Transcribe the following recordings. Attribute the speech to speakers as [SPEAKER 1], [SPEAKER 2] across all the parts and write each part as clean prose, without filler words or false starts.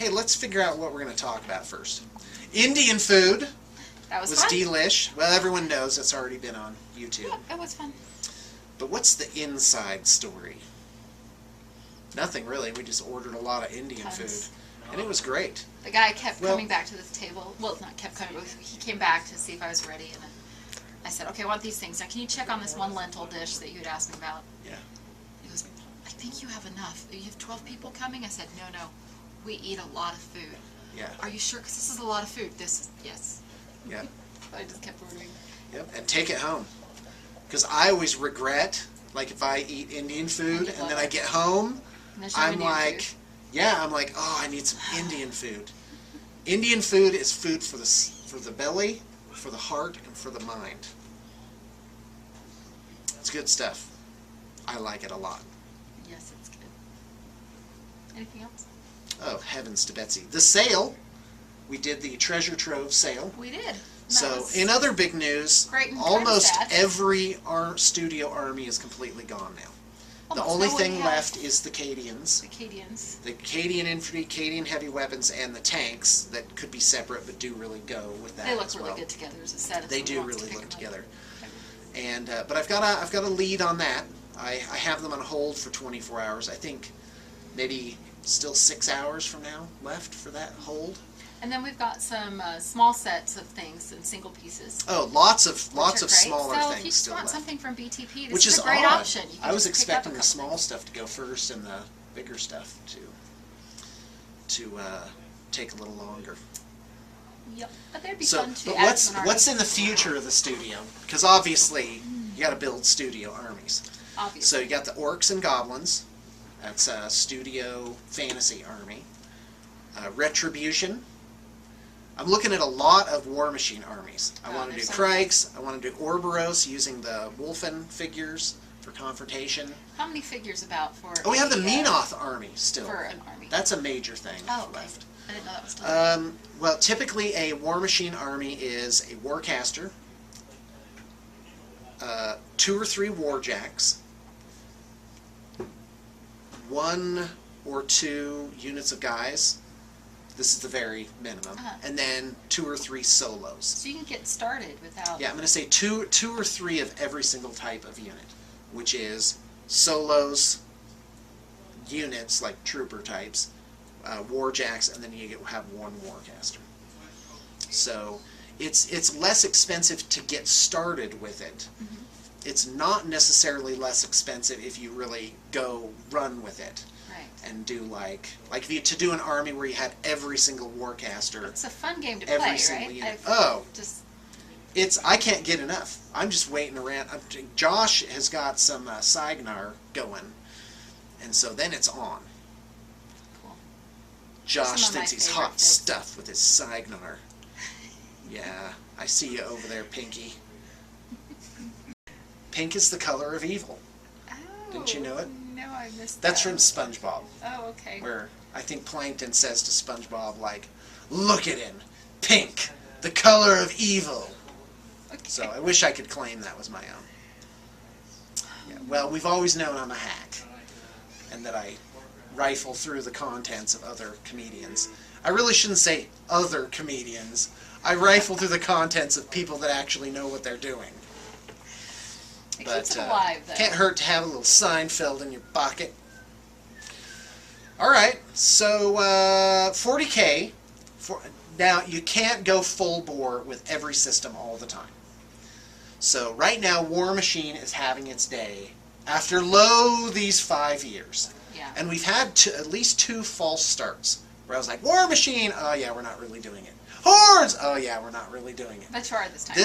[SPEAKER 1] hey, let's figure out what we're going to talk about first. Indian food.
[SPEAKER 2] That was
[SPEAKER 1] fun. Delish. Well, everyone knows it's already been on YouTube.
[SPEAKER 2] Yeah, it was fun.
[SPEAKER 1] But what's the inside story? Nothing really. We just ordered a lot of Indian food, and it was great.
[SPEAKER 2] The guy kept coming back to this table. Well, not kept coming, but he came back to see if I was ready, and then I said, "Okay, I want these things. Now, can you check on this one lentil dish that you had asked me about?"
[SPEAKER 1] Yeah.
[SPEAKER 2] He goes, "I think you have enough. You have 12 people coming?" I said, "No. We eat a lot of food."
[SPEAKER 1] Yeah.
[SPEAKER 2] "Are you sure? Because this is a lot of food." This is yes.
[SPEAKER 1] Yeah.
[SPEAKER 2] I just kept ordering.
[SPEAKER 1] Yep, and take it home. Because I always regret, like if I eat Indian food and then I get home, I'm like, oh, I need some Indian food. Indian food is food for the belly, for the heart, and for the mind. It's good stuff. I like it a lot.
[SPEAKER 2] Yes, it's good. Anything else?
[SPEAKER 1] Oh, heavens to Betsy. The sale, we did the treasure trove sale.
[SPEAKER 2] We did.
[SPEAKER 1] So, in other big news, almost every studio army is completely gone now. The only thing left is the Cadians.
[SPEAKER 2] The Cadians.
[SPEAKER 1] The Cadian infantry, Cadian heavy weapons, and the tanks that could be separate but do really go with that.
[SPEAKER 2] They look really good together as a set.
[SPEAKER 1] They do really look together. And but I've got a lead on that. I have them on hold for 24 hours. I think maybe still 6 hours from now left for that hold.
[SPEAKER 2] And then we've got some small sets of things and single pieces.
[SPEAKER 1] Oh, lots of smaller
[SPEAKER 2] so
[SPEAKER 1] things
[SPEAKER 2] if you
[SPEAKER 1] still
[SPEAKER 2] want
[SPEAKER 1] left.
[SPEAKER 2] Something from BTP, this
[SPEAKER 1] Which
[SPEAKER 2] is a great option. You can
[SPEAKER 1] I was
[SPEAKER 2] just
[SPEAKER 1] expecting
[SPEAKER 2] pick up
[SPEAKER 1] the small stuff to go first and the bigger stuff to take a little longer.
[SPEAKER 2] Yep, but they'd be
[SPEAKER 1] So,
[SPEAKER 2] fun to
[SPEAKER 1] but
[SPEAKER 2] add
[SPEAKER 1] what's in the future of the studio? Because obviously you got to build studio armies.
[SPEAKER 2] Obviously.
[SPEAKER 1] So you got the orcs and goblins. That's a studio fantasy army. Retribution. I'm looking at a lot of War Machine armies. I want to do Krikes. I want to do Ouroboros using the Wolfen figures for confrontation.
[SPEAKER 2] How many figures about for?
[SPEAKER 1] Oh, we have the Menoth army still.
[SPEAKER 2] For an army.
[SPEAKER 1] That's a major thing left.
[SPEAKER 2] I didn't know that was still
[SPEAKER 1] well, typically a War Machine army is a Warcaster, 2 or 3 Warjacks, 1 or 2 units of guys. This is the very minimum. And then 2 or 3 solos.
[SPEAKER 2] So you can get started without...
[SPEAKER 1] Yeah, I'm going to say two or 3 of every single type of unit, which is solos, units like trooper types, warjacks, and then you have 1 warcaster. So it's less expensive to get started with it.
[SPEAKER 2] Mm-hmm.
[SPEAKER 1] It's not necessarily less expensive if you really go run with it. And do like if you to do an army where you had every single warcaster.
[SPEAKER 2] It's a fun game to play, right?
[SPEAKER 1] Unit. I can't get enough. I'm just waiting around. Josh has got some Cygnar going, and so then it's on.
[SPEAKER 2] Cool.
[SPEAKER 1] Josh thinks he's hot stuff with his Cygnar. Yeah, I see you over there, Pinky. Pink is the color of evil.
[SPEAKER 2] Oh.
[SPEAKER 1] Didn't you know it?
[SPEAKER 2] No, I missed that.
[SPEAKER 1] That's from SpongeBob.
[SPEAKER 2] Oh, okay.
[SPEAKER 1] Where I think Plankton says to SpongeBob, like, "Look at him, pink, the color of evil." Okay. So I wish I could claim that was my own. Yeah, well, we've always known I'm a hack, and that I rifle through the contents of other comedians. I really shouldn't say other comedians. I rifle through the contents of people that actually know what they're doing.
[SPEAKER 2] It keeps it alive, though.
[SPEAKER 1] Can't hurt to have a little Seinfeld in your pocket. Alright, so 40K. Now, you can't go full bore with every system all the time. So right now, War Machine is having its day after these 5 years.
[SPEAKER 2] Yeah.
[SPEAKER 1] And we've had at least 2 false starts where I was like, War Machine, oh yeah, we're not really doing it. Hordes! Oh yeah, we're not really doing it.
[SPEAKER 2] But you are this time.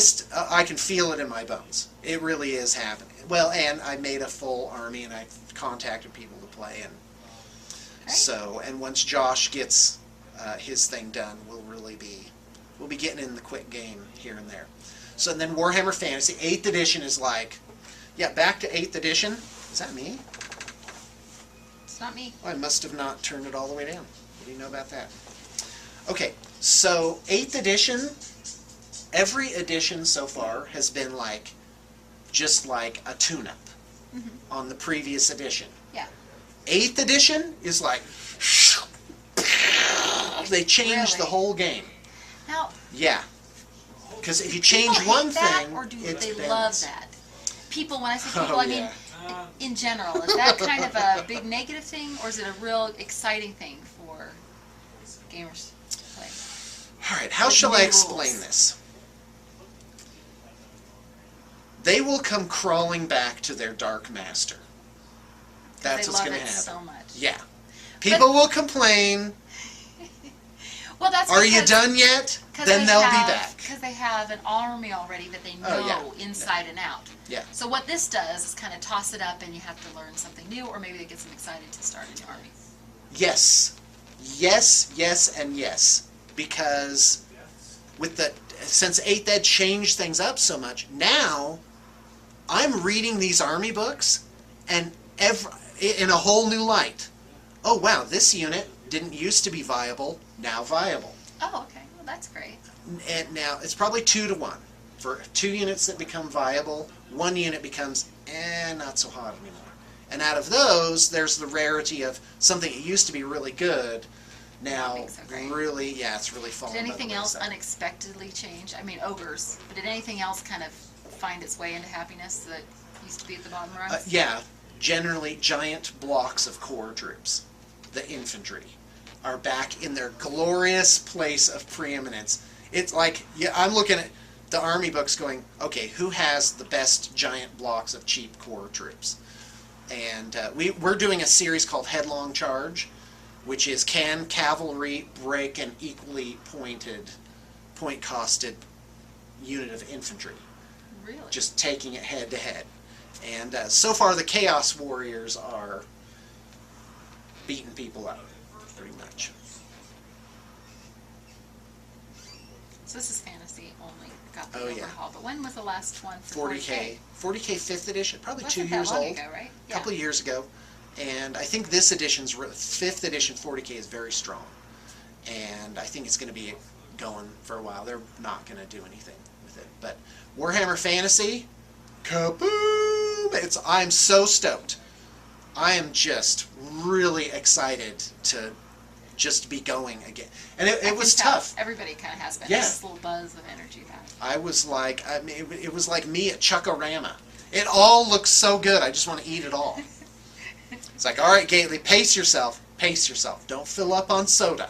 [SPEAKER 1] I can feel it in my bones. It really is happening. Well, and I made a full army, and I contacted people to play, and so, and once Josh gets his thing done, we'll be getting in the quick game here and there. So and then Warhammer Fantasy 8th edition is like, yeah, back to 8th edition. Is that me?
[SPEAKER 2] It's not me.
[SPEAKER 1] Oh, I must have not turned it all the way down. What do you know about that? Okay, so 8th edition, every edition so far has been like, just like a tune-up on the previous edition.
[SPEAKER 2] Yeah.
[SPEAKER 1] 8th edition is like, They changed the
[SPEAKER 2] Really?
[SPEAKER 1] whole game.
[SPEAKER 2] Now,
[SPEAKER 1] Yeah. Because if you
[SPEAKER 2] do people
[SPEAKER 1] change
[SPEAKER 2] hate
[SPEAKER 1] one
[SPEAKER 2] that,
[SPEAKER 1] thing,
[SPEAKER 2] or do
[SPEAKER 1] it
[SPEAKER 2] they
[SPEAKER 1] bends.
[SPEAKER 2] love that? People, when I say people,
[SPEAKER 1] Oh,
[SPEAKER 2] I mean
[SPEAKER 1] yeah.
[SPEAKER 2] in general. Is that kind of a big negative thing, or is it a real exciting thing for gamers to play?
[SPEAKER 1] All right, how
[SPEAKER 2] With
[SPEAKER 1] shall
[SPEAKER 2] new
[SPEAKER 1] I explain
[SPEAKER 2] rules.
[SPEAKER 1] this? They will come crawling back to their Dark Master. That's
[SPEAKER 2] They
[SPEAKER 1] what's
[SPEAKER 2] love
[SPEAKER 1] going to
[SPEAKER 2] it
[SPEAKER 1] happen.
[SPEAKER 2] so much.
[SPEAKER 1] Yeah. People will complain.
[SPEAKER 2] Well, that's
[SPEAKER 1] Are you
[SPEAKER 2] because-
[SPEAKER 1] done yet?
[SPEAKER 2] 'cause
[SPEAKER 1] Then
[SPEAKER 2] they
[SPEAKER 1] they'll
[SPEAKER 2] have-
[SPEAKER 1] be back.
[SPEAKER 2] Because they have an army already that they know
[SPEAKER 1] Oh, yeah.
[SPEAKER 2] inside and out.
[SPEAKER 1] Yeah.
[SPEAKER 2] So what this does is kind of toss it up and you have to learn something new, or maybe they get them excited to start a new army.
[SPEAKER 1] Yes. Yes, yes, and yes. Because with since 8th Ed changed things up so much, now I'm reading these army books and in a whole new light. Oh wow, this unit didn't used to be viable, now viable.
[SPEAKER 2] Oh, okay. Well, that's great.
[SPEAKER 1] And now it's probably 2 to 1. For 2 units that become viable, 1 unit becomes not so hot anymore. And out of those, there's the rarity of something that used to be really good. Now,
[SPEAKER 2] Not being so great.
[SPEAKER 1] really, yeah, it's really fallen.
[SPEAKER 2] Did
[SPEAKER 1] by the
[SPEAKER 2] anything else
[SPEAKER 1] wayside.
[SPEAKER 2] unexpectedly change? I mean, ogres. But did anything else kind of find its way into happiness that used to be at the bottom rungs?
[SPEAKER 1] Yeah, generally giant blocks of core troops, the infantry, are back in their glorious place of preeminence. It's like, yeah, I'm looking at the army books going, okay, who has the best giant blocks of cheap core troops? And we're doing a series called Headlong Charge, which is can cavalry break an equally point-costed unit of infantry?
[SPEAKER 2] Really?
[SPEAKER 1] Just taking it head to head. And so far the Chaos Warriors are beating people up, pretty much.
[SPEAKER 2] So this is fantasy only. Got the
[SPEAKER 1] Oh, yeah.
[SPEAKER 2] overhaul. But when was the last one for
[SPEAKER 1] 40K. 40K 5th edition, probably
[SPEAKER 2] Wasn't
[SPEAKER 1] 2
[SPEAKER 2] that
[SPEAKER 1] years
[SPEAKER 2] long
[SPEAKER 1] old.
[SPEAKER 2] ago, right?
[SPEAKER 1] A couple of years ago. And I think this edition's 5th edition 40K is very strong. And I think it's going to be going for a while. They're not going to do anything with it. But Warhammer Fantasy, kaboom! I'm so stoked. I am just really excited to just be going again. And
[SPEAKER 2] I
[SPEAKER 1] it
[SPEAKER 2] can
[SPEAKER 1] was
[SPEAKER 2] tell.
[SPEAKER 1] tough.
[SPEAKER 2] Everybody kind of has been.
[SPEAKER 1] Yeah.
[SPEAKER 2] This little buzz of energy back.
[SPEAKER 1] I was like, I mean, it was like me at Chuckorama. It all looks so good. I just want to eat it all. It's like, all right, Gately, pace yourself. Pace yourself. Don't fill up on soda.